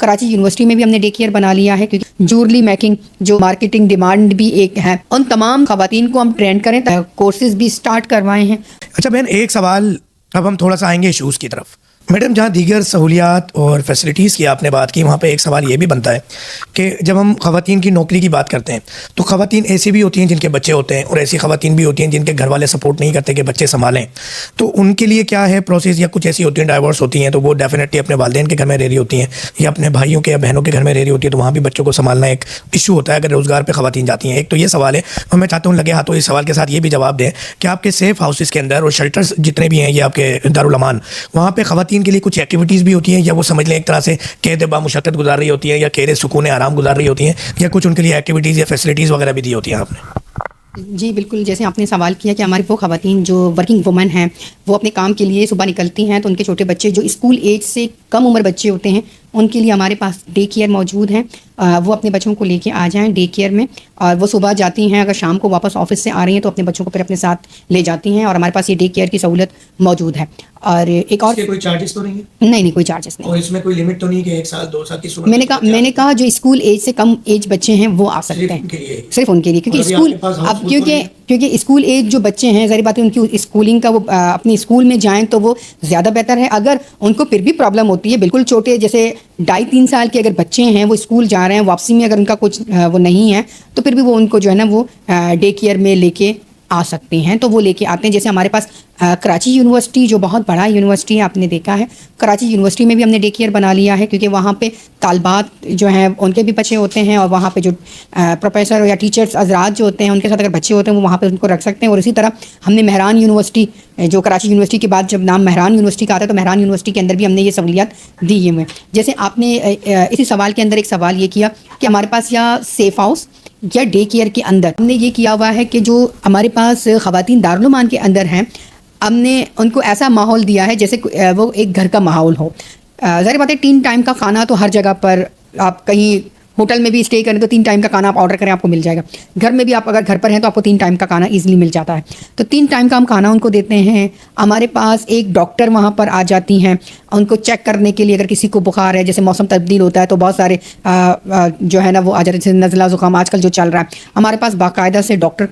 Karachi university میں بھی ہم نے ڈے کیئر بنا لیا ہے، کیونکہ جورلی میکنگ جو مارکیٹنگ ڈیمانڈ بھی ایک ہے، ان تمام خواتین کو ہم ٹرین کریں، کورسز بھی سٹارٹ کروائے ہیں۔ اچھا بہن، ایک سوال، اب ہم تھوڑا سا آئیں گے ایشوز کی طرف۔ میڈم، جہاں دیگر سہولیات اور فیسلٹیز کی آپ نے بات کی، وہاں پہ ایک سوال یہ بھی بنتا ہے کہ جب ہم خواتین کی نوکری کی بات کرتے ہیں تو خواتین ایسی بھی ہوتی ہیں جن کے بچے ہوتے ہیں، اور ایسی خواتین بھی ہوتی ہیں جن کے گھر والے سپورٹ نہیں کرتے کہ بچے سنبھالیں، تو ان کے لیے کیا ہے پروسیس؟ یا کچھ ایسی ہوتی ہیں ڈائیورس ہوتی ہیں تو وہ ڈیفینیٹلی اپنے والدین کے گھر میں رہ رہی ہوتی ہیں، یا اپنے بھائیوں کے یا بہنوں کے گھر میں رہ رہی ہوتی ہے، تو وہاں بھی بچوں کو سنبھالنا ایک ایشو ہوتا ہے اگر روزگار پہ خواتین جاتی ہیں۔ ایک تو یہ سوال ہے، اور میں چاہتا ہوں لگے ہاتھوں اس سوال کے ساتھ یہ بھی جواب دیں کہ آپ کے سیف ہاؤسز کے اندر اور شیلٹرز جتنے بھی ہیں، یہ آپ کے دارالامان، وہاں پہ خواتین کے لیے کچھ ایکٹیویٹیز بھی ہوتی ہیں، یا وہ سمجھ لیں ایک طرح سے قید با مشقت گزار رہی ہوتی ہیں، یا قید سکون آرام گزار رہی ہوتی ہیں، یا کچھ ان کے لیے ایکٹیویٹیز یا فیسلٹیز وغیرہ بھی دی ہوتی ہیں آپ نے؟ جی بالکل، جیسے آپ نے سوال کیا کہ ہماری وہ خواتین جو ورکنگ وومن ہیں، وہ اپنے کام کے لیے صبح نکلتی ہیں، تو ان کے چھوٹے بچے جو اسکول ایج سے کم عمر بچے ہوتے ہیں، ان کے لیے ہمارے پاس ڈے کیئر موجود ہیں۔ وہ اپنے بچوں کو لے کے آ جائیں ڈے کیئر میں، اور وہ صبح جاتی ہیں، اگر شام کو واپس آفس سے آ رہی ہیں تو اپنے بچوں کو پھر اپنے ساتھ لے جاتی ہیں، اور ہمارے پاس یہ ڈے کیئر کی سہولت موجود ہے۔ اور ایک اور کوئی چارجز تو نہیں ہے؟ نہیں، کوئی چارجز نہیں۔ اور اس میں کوئی لمٹ تو نہیں کہ 1 سال 2 سال کی صورت؟ میں نے کہا جو اسکول ایج سے کم ایج بچے ہیں وہ آ سکتے ہیں، صرف ان کے لیے، کیونکہ اسکول اب کیونکہ اسکول ایج جو بچے ہیں، ظاہر بات ہے ان کی اسکولنگ کا وہ اپنی اسکول میں جائیں تو وہ زیادہ بہتر ہے۔ اگر ان کو پھر بھی پرابلم ہوتی ہے، بالکل چھوٹے جیسے 2.5-3 سال کے اگر بچے ہیں، وہ اسکول جا رہے ہیں، واپسی میں اگر ان کا کچھ وہ نہیں ہے تو پھر بھی وہ ان کو جو ہے نا وہ ڈے کیئر میں لے کے آ سکتے ہیں، تو وہ لے کے آتے ہیں۔ جیسے ہمارے پاس کراچی یونیورسٹی جو بہت بڑا یونیورسٹی ہے، آپ نے دیکھا ہے، کراچی یونیورسٹی میں بھی ہم نے ڈے کیئر بنا لیا ہے، کیونکہ وہاں پہ طالبات جو ہیں ان کے بھی بچے ہوتے ہیں، اور وہاں پہ جو پروفیسر یا ٹیچرس حضرات جو ہوتے ہیں ان کے ساتھ اگر بچے ہوتے ہیں وہ وہاں پہ ان کو رکھ سکتے ہیں۔ اور اسی طرح ہم نے مہران یونیورسٹی، جو کراچی یونیورسٹی کے بعد جب نام مہران یونیورسٹی کا آتا ہے، تو مہران یونیورسٹی کے اندر بھی ہم نے یہ سہولیات دی ہوئے ہیں۔ جیسے آپ نے اسی سوال کے اندر ایک سوال یہ کیا کہ ہمارے پاس یا سیف ہاؤس یا ڈے کیئر کے اندر ہم نے یہ کیا ہوا ہے کہ جو ہمارے پاس خواتین دارالامان کے اندر ہیں، ہم نے ان کو ایسا ماحول دیا ہے جیسے وہ ایک گھر کا ماحول ہو۔ ظاہر بات ہے 3 ٹائم کا کھانا تو ہر جگہ پر، آپ کہیں ہوٹل میں بھی اسٹے کریں تو 3 ٹائم کا کھانا آپ آرڈر کریں آپ کو مل جائے گا، گھر میں بھی آپ اگر گھر پر ہیں تو آپ کو 3 ٹائم کا کھانا ایزیلی مل جاتا ہے، تو 3 ٹائم کا ہم کھانا ان کو دیتے ہیں۔ ہمارے پاس ایک ڈاکٹر وہاں پر آ جاتی ہیں ان کو چیک کرنے کے لیے، اگر کسی کو بخار ہے، جیسے موسم تبدیل ہوتا ہے تو بہت سارے جو ہے نا وہ آ جاتے ہیں، جیسے نزلہ زکام آج کل جو چل رہا ہے، ہمارے پاس باقاعدہ سے ڈاکٹر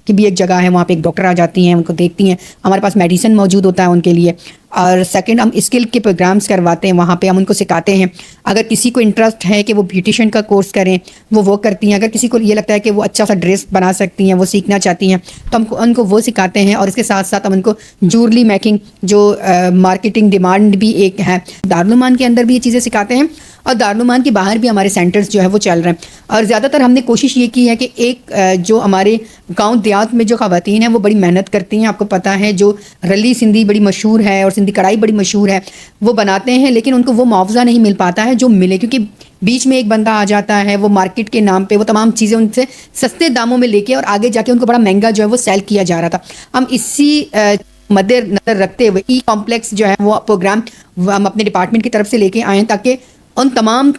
کی بھی ایک جگہ ہے، وہاں پہ ایک ڈاکٹر آ جاتی ہیں، ان کو دیکھتی ہیں، ہمارے پاس میڈیسن موجود ہوتا ہے ان کے لیے۔ اور سیکنڈ، ہم اسکل کے پروگرامز کرواتے ہیں، وہاں پہ ہم ان کو سکھاتے ہیں۔ اگر کسی کو انٹرسٹ ہے کہ وہ بیوٹیشین کا کورس کریں وہ کرتی ہیں، اگر کسی کو یہ لگتا ہے کہ وہ اچھا سا ڈریس بنا سکتی ہیں، وہ سیکھنا چاہتی ہیں، تو ہم ان کو وہ سکھاتے ہیں۔ اور اس کے ساتھ ساتھ ہم ان کو جورلی میکنگ جو مارکیٹنگ ڈیمانڈ بھی ایک ہے، دارالامان کے اندر بھی یہ چیزیں سکھاتے ہیں، اور دارالامان کے باہر بھی ہمارے سینٹرز جو ہے وہ چل رہے ہیں۔ اور زیادہ تر ہم نے کوشش یہ کی ہے کہ ایک جو ہمارے گاؤں دیہات میں جو خواتین ہیں وہ بڑی محنت کرتی ہیں، آپ کو پتہ ہے جو رلی سندھی بڑی مشہور ہے اور سندھی کڑھائی بڑی مشہور ہے، وہ بناتے ہیں، لیکن ان کو وہ معاوضہ نہیں مل پاتا ہے جو ملے، کیونکہ بیچ میں ایک بندہ آ جاتا ہے، وہ مارکیٹ کے نام پہ وہ تمام چیزیں ان سے سستے داموں میں لے کے اور آگے جا کے ان کو بڑا مہنگا جو ہے وہ سیل کیا جا رہا تھا۔ ہم اسی مد نظر رکھتے ہوئے ای کمپلیکس جو ہے وہ پروگرام ہم اپنے ڈپارٹمنٹ کی طرف سے لے کے آئے ہیں، تاکہ ان تمام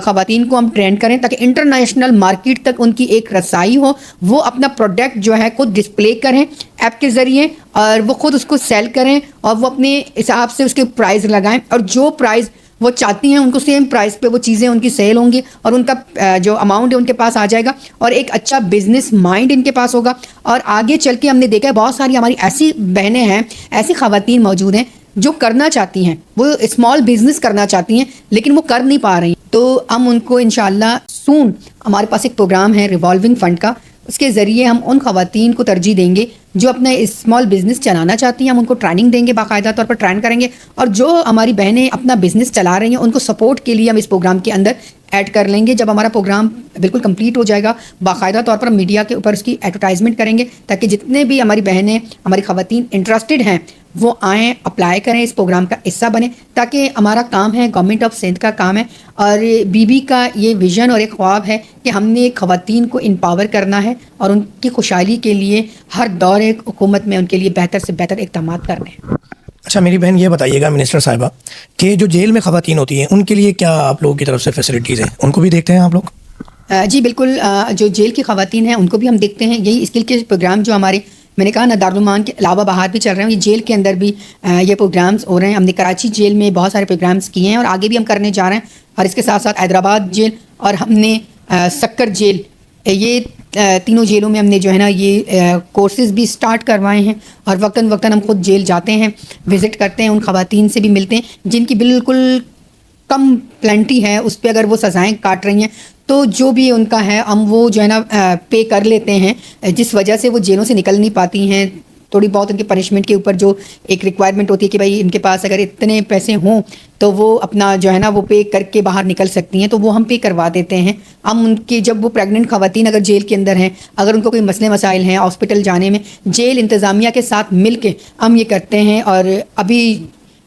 خواتین کو ہم ٹرین کریں، تاکہ انٹرنیشنل مارکیٹ تک ان کی ایک رسائی ہو، وہ اپنا پروڈکٹ جو ہے خود ڈسپلے کریں ایپ کے ذریعے، اور وہ خود اس کو سیل کریں، اور وہ اپنے حساب سے اس کے پرائز لگائیں، اور جو پرائز وہ چاہتی ہیں ان کو سیم پرائز پہ وہ چیزیں ان کی سیل ہوں گی، اور ان کا جو اماؤنٹ ہے ان کے پاس آ جائے گا، اور ایک اچھا بزنس مائنڈ ان کے پاس ہوگا۔ اور آگے چل کے ہم نے دیکھا ہے بہت ساری ہماری ایسی بہنیں ہیں، ایسی خواتین موجود ہیں جو کرنا چاہتی ہیں، وہ اسمال بزنس کرنا چاہتی ہیں لیکن وہ کر نہیں پا رہی ہیں، تو ہم ان کو انشاءاللہ سون ہمارے پاس ایک پروگرام ہے ریوالونگ فنڈ کا، اس کے ذریعے ہم ان خواتین کو ترجیح دیں گے جو اپنا اسمال بزنس چلانا چاہتی ہیں، ہم ان کو ٹریننگ دیں گے، باقاعدہ طور پر ٹرین کریں گے، اور جو ہماری بہنیں اپنا بزنس چلا رہی ہیں ان کو سپورٹ کے لیے ہم اس پروگرام کے اندر ایڈ کر لیں گے۔ جب ہمارا پروگرام بالکل کمپلیٹ ہو جائے گا، باقاعدہ طور پر ہم میڈیا کے اوپر اس کی ایڈورٹائزمنٹ کریں گے، تاکہ جتنے بھی ہماری بہنیں، ہماری خواتین انٹرسٹڈ ہیں وہ آئیں، اپلائی کریں، اس پروگرام کا حصہ بنیں، تاکہ ہمارا کام ہے، گورنمنٹ آف سندھ کا کام ہے، اور بی بی کا یہ ویژن اور ایک خواب ہے کہ ہم نے خواتین کو امپاور کرنا ہے اور ان کی خوشحالی کے لیے ہر دور حکومت میں ان کے لیے بہتر سے بہتر اقدامات کرنے ہیں۔ اچھا میری بہن یہ بتائیے گا منسٹر صاحبہ کہ جو جیل میں خواتین ہوتی ہیں ان کے لیے کیا آپ لوگوں کی طرف سے فیسلٹیز ہیں، ان کو بھی دیکھتے ہیں آپ لوگ؟ جی بالکل، جو جیل کی خواتین ہیں ان کو بھی ہم دیکھتے ہیں، یہی اسکل کے پروگرام جو ہمارے میں نے کہا نا دارالمان کے علاوہ باہر بھی چل رہے ہیں, یہ جیل کے اندر بھی یہ پروگرامز ہو رہے ہیں. ہم نے کراچی جیل میں بہت سارے پروگرامز کیے ہیں اور آگے بھی ہم کرنے جا رہے ہیں, اور اس کے ساتھ ساتھ حیدرآباد جیل اور ہم نے سکر جیل, یہ تینوں جیلوں میں ہم نے جو ہے نا یہ کورسز بھی سٹارٹ کروائے ہیں. اور وقتاً وقتاً ہم خود جیل جاتے ہیں, وزٹ کرتے ہیں, ان خواتین سے بھی ملتے ہیں جن کی بالکل کم پلینٹی ہے, اس پہ اگر وہ سزائیں کاٹ رہی ہیں تو جو بھی ان کا ہے ہم وہ جو ہے نا پے کر لیتے ہیں, جس وجہ سے وہ جیلوں سے نکل نہیں پاتی ہیں. تھوڑی بہت ان کے پنشمنٹ کے اوپر جو ایک ریکوائرمنٹ ہوتی ہے کہ بھائی ان کے پاس اگر اتنے پیسے ہوں تو وہ اپنا جو ہے نا وہ پے کر کے باہر نکل سکتی ہیں, تو وہ ہم پے کروا دیتے ہیں. ہم ان کی جب وہ پریگننٹ خواتین اگر جیل کے اندر ہیں, اگر ان کو کوئی مسئلے مسائل ہیں ہاسپٹل جانے میں, جیل انتظامیہ کے ساتھ مل کے ہم یہ کرتے ہیں. اور ابھی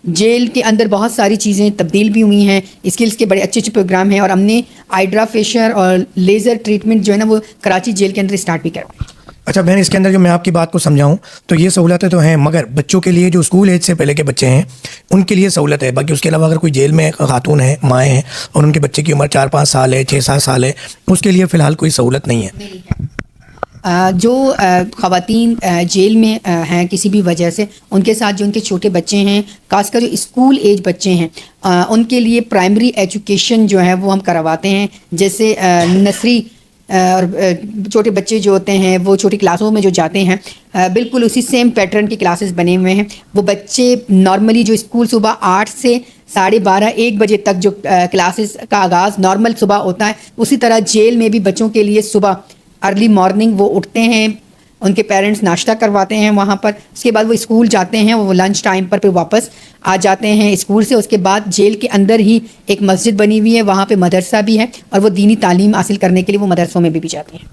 جیل کے اندر بہت ساری چیزیں تبدیل بھی ہوئی ہیں, اسکلس کے بڑے اچھے اچھے پروگرام ہیں, اور ہم نے ہائیڈرا فیشر اور لیزر ٹریٹمنٹ جو ہے نا وہ کراچی جیل کے اندر اسٹارٹ بھی کروائے. اچھا بہن, اس کے اندر جو میں آپ کی بات کو سمجھاؤں تو یہ سہولتیں تو ہیں, مگر بچوں کے لیے جو اسکول ایج سے پہلے کے بچے ہیں ان کے لیے سہولت ہے. باقی اس کے علاوہ اگر کوئی جیل میں خاتون ہیں, مائیں ہیں, اور ان کے بچے کی عمر 4-5 سال ہے, 6-7 سال ہے, اس کے لیے فی الحال کوئی سہولت نہیں ہے. جو خواتین جیل میں ہیں کسی بھی وجہ سے, ان کے ساتھ جو ان کے چھوٹے بچے ہیں, خاص کر جو اسکول ایج بچے ہیں, ان کے لیے پرائمری ایجوکیشن جو ہے وہ ہم کرواتے ہیں. جیسے نرسری اور چھوٹے بچے جو ہوتے ہیں وہ چھوٹی کلاسوں میں جو جاتے ہیں, بالکل اسی سیم پیٹرن کی کلاسز بنے ہوئے ہیں. وہ بچے نارملی جو اسکول صبح 8 سے 12:30 1 بجے تک جو کلاسز کا آغاز نارمل صبح ہوتا ہے, اسی طرح جیل میں بھی بچوں کے لیے صبح ارلی مارننگ وہ اٹھتے ہیں, ان کے پیرنٹس ناشتہ کرواتے ہیں وہاں پر, اس کے بعد وہ اسکول جاتے ہیں, وہ لنچ ٹائم پر پھر واپس آ جاتے ہیں اسکول سے. اس کے بعد جیل کے اندر ہی ایک مسجد بنی ہوئی ہے, وہاں پہ مدرسہ بھی ہے, اور وہ دینی تعلیم حاصل کرنے کے لیے وہ مدرسوں میں بھی جاتے ہیں.